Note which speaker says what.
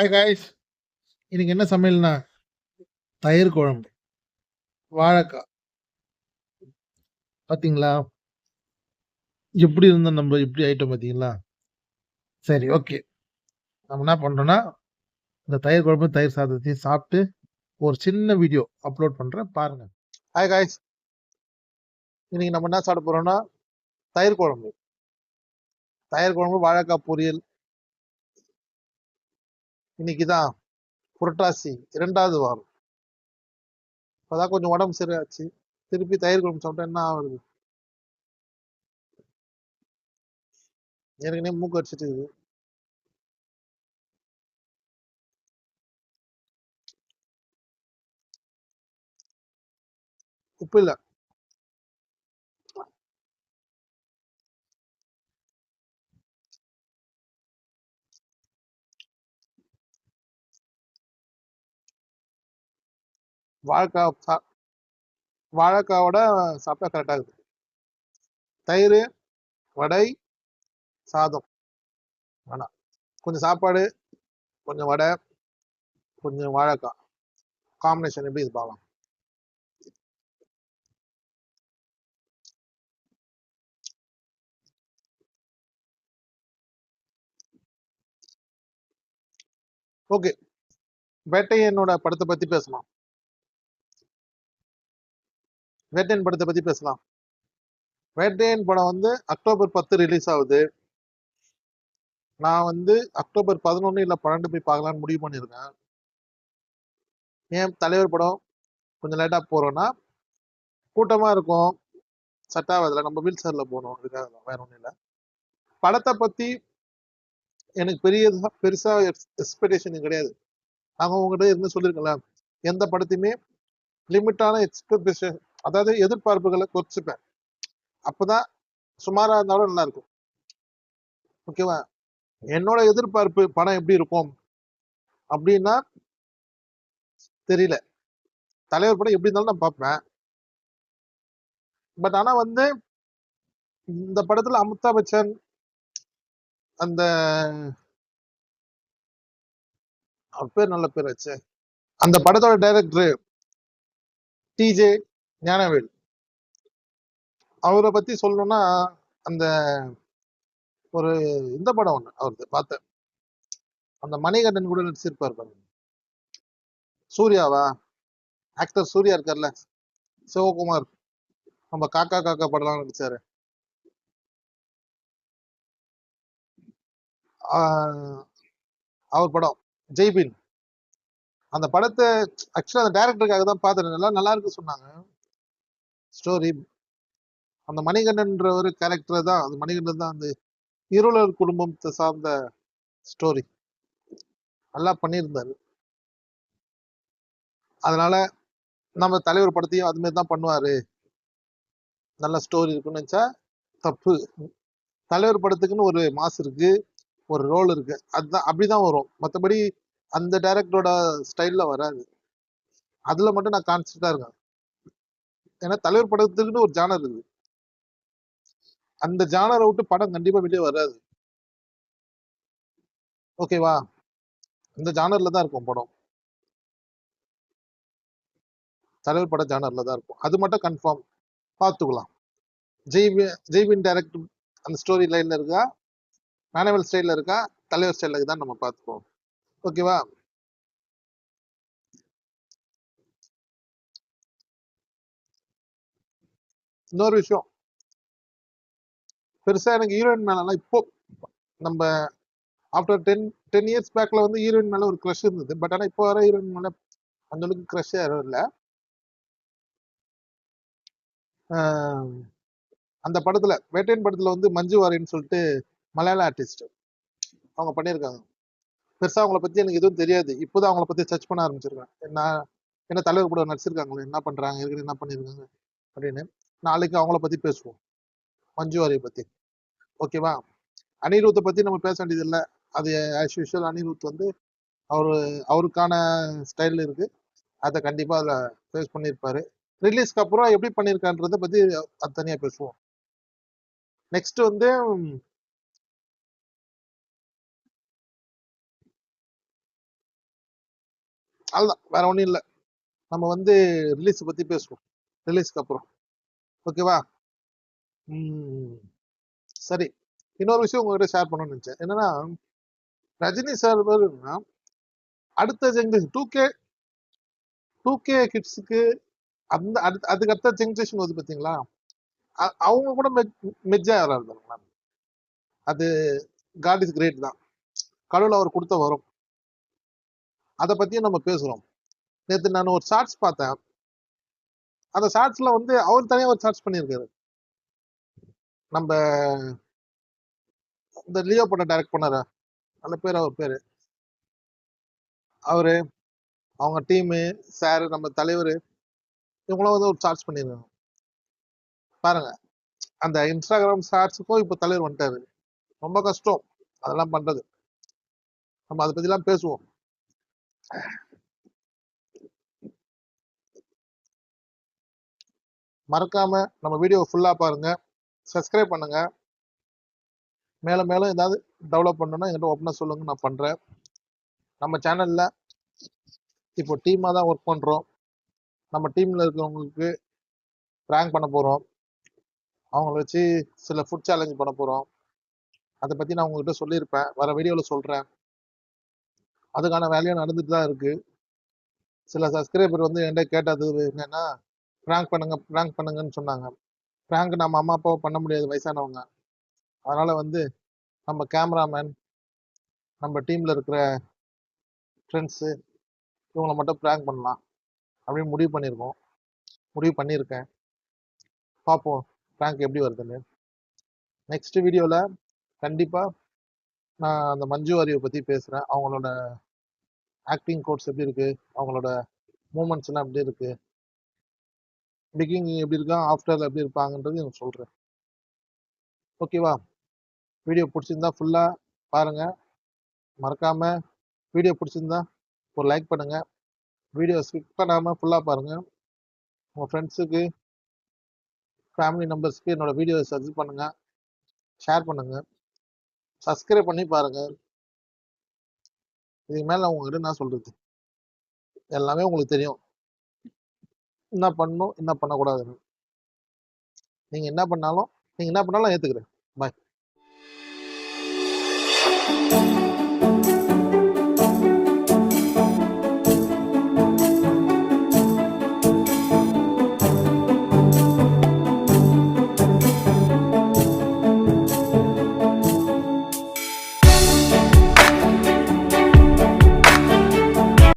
Speaker 1: Hi guys. இன்னைக்கு என்ன சமையல்னா தயிர் குழம்பு, வாழைக்காய். பார்த்தீங்களா? எப்படி இருந்தோம் நம்ம இப்படி ஆயிட்டோம் பார்த்தீங்களா? சரி, ஓகே. நம்ம என்ன பண்றோம்னா, இந்த தயிர் குழம்பு, தயிர் சாதத்தையும் சாப்பிட்டு ஒரு சின்ன வீடியோ அப்லோட் பண்றேன் பாருங்க. Hi guys. இன்னைக்கு நம்ம என்ன சாப்பிட போறோம்னா தயிர் குழம்பு. தயிர் குழம்பு, வாழைக்காய் பொரியல். இன்னைக்கு தான் புரட்டாசி 2வது வாரம். இப்பதான் கொஞ்சம் உடம்பு சரியாச்சு. திருப்பி தயிர் குழம்பு சாப்பிட்டா என்ன ஆகுது? ஏற்கனவே மூக்கு அடிச்சிட்டு இருக்குது. உப்பு இல்ல. வாழைக்காய் வாழைக்காவோட சாப்பிட்டா கரெக்டா இருக்குது. தயிர், வடை, சாதம். வேணாம். கொஞ்சம் சாப்பாடு, கொஞ்சம் வடை, கொஞ்சம் வாழைக்காய். காம்பினேஷன் எப்படி இது பார்க்கலாம். ஓகே, வேட்டையனோட படத்தை பத்தி பேசலாம். வேட்டையன் படத்தை பத்தி பேசலாம். வேட்டையன் படம் வந்து அக்டோபர் 10 ரிலீஸ் ஆகுது. நான் வந்து அக்டோபர் 11 இல்ல 12 போய் பார்க்கலான்னு முடிவு பண்ணியிருக்கேன். ஏன் தலைவர் படம் கொஞ்சம் லேட்டா போறோம்னா கூட்டமா இருக்கும், செட் ஆகாதுல. நம்ம வீல் சேர்ல போகணும், அதுக்காக தான், வேற ஒன்றும் இல்லை. படத்தை பத்தி எனக்கு பெருசா எக்ஸ்பெக்டேஷன் கிடையாது. நாங்க உங்ககிட்ட இருந்து சொல்லியிருக்கல, எந்த படத்தையுமே லிமிட்டான எக்ஸ்பெக்டேஷன், அதாவது எதிர்பார்ப்புகளை குறைச்சிப்பேன். அப்பதான் சுமாரா இருந்தாலும் நல்லா இருக்கும். ஓகேவா? என்னோட எதிர்பார்ப்பு படம் எப்படி இருக்கும் அப்படின்னா தெரியல. தலைவர் படம் எப்படி இருந்தாலும் நான் பார்ப்பேன். பட் ஆனா வந்து இந்த படத்துல அமிதாப் பச்சன், அந்த அவர் பேர் நல்ல பேர் வச்சு, அந்த படத்தோட டைரக்டர் டிஜே ஞானவேல், அவரை பத்தி சொல்லணும்னா அந்த ஒரு இந்த படம் ஒண்ணு அவருக்கு பார்த்தேன். அந்த மணிகண்டன் கூட நடிச்சிருப்பாரு பாருங்க. சூர்யாவா? ஆக்டர் சூர்யா இருக்கார்ல, சிவகுமார், நம்ம காக்கா காக்கா படம்லாம் நடிச்சாரு. அவர் படம் ஜெய்பீன். அந்த படத்தை ஆக்சுவலா அந்த டைரக்டருக்காக தான் பார்த்தேன். நல்லா இருக்கு சொன்னாங்க ஸ்டோரி. அந்த மணிகண்டன்ற ஒரு கேரக்டர் தான், அது மணிகண்டன் தான் அந்த இருளர் குடும்பத்தை சார்ந்த ஸ்டோரி நல்லா பண்ணியிருந்தாரு. அதனால நம்ம தலைவர் படத்தையும் அது மாதிரி தான் பண்ணுவாரு, நல்ல ஸ்டோரி இருக்குன்னு நினைச்சா தப்பு. தலைவர் படத்துக்குன்னு ஒரு மாஸ் இருக்கு, ஒரு ரோல் இருக்கு, அதுதான் அப்படிதான் வரும். மற்றபடி அந்த டைரக்டரோட ஸ்டைல்ல வராது. அதுல மட்டும் நான் கான்சென்ட்ரா இருக்கேன். ஏன்னா தலைவர் படத்துக்குன்னு ஒரு ஜானர் இருக்கு, அந்த ஜானரை விட்டு படம் கண்டிப்பா வெளியே வராது. ஓகேவா? இந்த ஜானர்ல தான் இருக்கும் படம். தலைவர் படம் ஜானர்ல தான் இருக்கும், அது மட்டும் கன்ஃபார்ம். பார்த்துக்கலாம். ஜெய்பின் டைரக்டர் அந்த ஸ்டோரி லைன்ல இருக்கா, மேனவல் ஸ்டைல்ல இருக்கா, தலைவர் ஸ்டைலுக்கு தான் நம்ம பார்த்துப்போம். ஓகேவா? இன்னொரு விஷயம், பெருசா எனக்கு ஹீரோயின் மேலாம் இப்போ நம்ம ஆஃப்டர் 10 இயர்ஸ் பேக்ல வந்து ஹீரோயின் மேல ஒரு க்ரஷ் இருந்தது. பட் ஆனா இப்போ வர ஹீரோயின் மேல அந்த அளவுக்கு க்ரஷ் யாரும் இல்லை. அந்த படத்துல வேட்டையன் படத்துல வந்து மஞ்சு வாரியன்னு சொல்லிட்டு மலையாள ஆர்டிஸ்ட் அவங்க பண்ணியிருக்காங்க. பெருசா அவங்கள பத்தி எனக்கு எதுவும் தெரியாது, இப்போதான் அவங்கள பத்தி சர்ச் பண்ண ஆரம்பிச்சிருக்கேன். என்ன தலைவர் கூட நடிச்சிருக்காங்களே, என்ன பண்றாங்க, ஏற்கனவே என்ன பண்ணிருக்காங்க அப்படின்னு. நாளைக்கு அவங்கள பத்தி பேசுவோம், மஞ்சு வாரியை பத்தி. ஓகேவா? அனிருத்தை பத்தி நம்ம பேச வேண்டியது இல்லை, அது ஆஸ் யூஷுவல். அனிருத் வந்து அவருக்கான ஸ்டைல் இருக்கு, அதை கண்டிப்பா அதுல ஃபேஸ் பண்ணியிருப்பாரு. ரிலீஸ்க்கு அப்புறம் எப்படி பண்ணியிருக்கான்றத பத்தி அது தனியா பேசுவோம். நெக்ஸ்ட் வந்து அதுதான், வேற ஒண்ணும் இல்ல. நம்ம வந்து ரிலீஸ் பத்தி பேசுவோம், ரிலீஸ்க்கு அப்புறம். ஓகேவா? சரி, இன்னொரு விஷயம் உங்ககிட்ட ஷேர் பண்ணணும்னு நினைச்சேன். என்னன்னா, ரஜினி சார் அடுத்த ஜென்ரேஷன் 2K கிட்ஸுக்கு அந்த அதுக்கு அடுத்த ஜென்ரேஷன் வந்து பாத்தீங்களா, அவங்க கூட மெஜ் ஆகிறாரு. அது காட் இஸ் கிரேட் தான், கடவுள் அவர் கொடுத்த வரும். அதை பத்தியும் நம்ம பேசுறோம். நேற்று நான் ஒரு ஷார்ட்ஸ் பார்த்தேன். அந்த ஷார்ட்ஸ்ல வந்து அவர் தனியா ஒரு ஷார்ட்ஸ் பண்ணியிருக்காரு. நம்ம இந்த லியோ படம் டைரக்ட் பண்ணாரு, அந்த பேர் அவர் பேரு, அவரு, அவங்க டீமு, சார், நம்ம தலைவர், இவங்களாம் வந்து ஒரு ஷார்ட்ஸ் பண்ணிருக்காங்க பாருங்க. அந்த இன்ஸ்டாகிராம் ஷார்ட்ஸுக்கும் இப்போ தலைவர் வந்துட்டாரு. ரொம்ப கஷ்டம் அதெல்லாம் பண்றது. நம்ம அதை பத்தி எல்லாம் பேசுவோம். மறக்காம நம்ம வீடியோ ஃபுல்லா பாருங்க, சப்ஸ்கிரைப் பண்ணுங்க. மேலும் மேலும் ஏதாவது டெவலப் பண்ணணும்னா என்கிட்ட ஓப்பனா சொல்லுங்க, நான் பண்றேன். நம்ம சேனல்ல இப்போ டீமா தான் ஒர்க் பண்றோம். நம்ம டீம்ல இருக்கிறவங்களுக்கு ரேங்க் பண்ண போறோம். அவங்கள வச்சு சில ஃபுட் சேலஞ்ச் பண்ண போறோம். அதை பத்தி நான் உங்ககிட்ட சொல்லியிருப்பேன், வர வீடியோல சொல்றேன். அதுக்கான வேலையும் நடந்துட்டு தான் இருக்கு. சில சப்ஸ்கிரைபர் வந்து என்கிட்ட கேட்டது என்னன்னா, ப்ராங்க் பண்ணுங்க ப்ராங்க் பண்ணுங்கன்னு சொன்னாங்க. ப்ராங்க் நம்ம அம்மா அப்பாவை பண்ண முடியாது, வயசானவங்க. அதனால வந்து நம்ம கேமராமேன், நம்ம டீம்ல இருக்கிற ஃப்ரெண்ட்ஸு, இவங்களை மட்டும் ப்ராங்க் பண்ணலாம் அப்படின்னு முடிவு பண்ணியிருக்கேன். பார்ப்போம் ப்ராங்க் எப்படி வருதுன்னு. நெக்ஸ்ட் வீடியோல கண்டிப்பா நான் அந்த மஞ்சு வாரியரை பத்தி பேசுறேன். அவங்களோட ஆக்டிங் கோர்ஸ் எப்படி இருக்கு, அவங்களோட மூமெண்ட்ஸ் எல்லாம் எப்படி இருக்கு, பிகினிங் எப்படி இருக்கா, ஆஃப்டர்ல எப்படி இருப்பாங்கன்றது எனக்கு சொல்றேன். ஓகேவா? வீடியோ பிடிச்சிருந்தா ஃபுல்லா பாருங்க. மறக்காம வீடியோ பிடிச்சிருந்தா ஒரு லைக் பண்ணுங்க. வீடியோ ஸ்கிப் பண்ணாம ஃபுல்லா பாருங்க. உங்க ஃப்ரெண்ட்ஸுக்கு, ஃபேமிலி மெம்பர்ஸ்க்கு என்னோட வீடியோ சஜஸ்ட் பண்ணுங்க, ஷேர் பண்ணுங்க, சப்ஸ்கிரைப் பண்ணி பாருங்க. இதுக்கு மேல நான் உங்ககிட்ட என்ன சொல்றது, எல்லாமே உங்களுக்கு தெரியும். என்ன பண்ணணும், என்ன பண்ணக்கூடாதுன்னு. நீங்க என்ன பண்ணாலும் ஏத்துக்கிறேன். பாய்.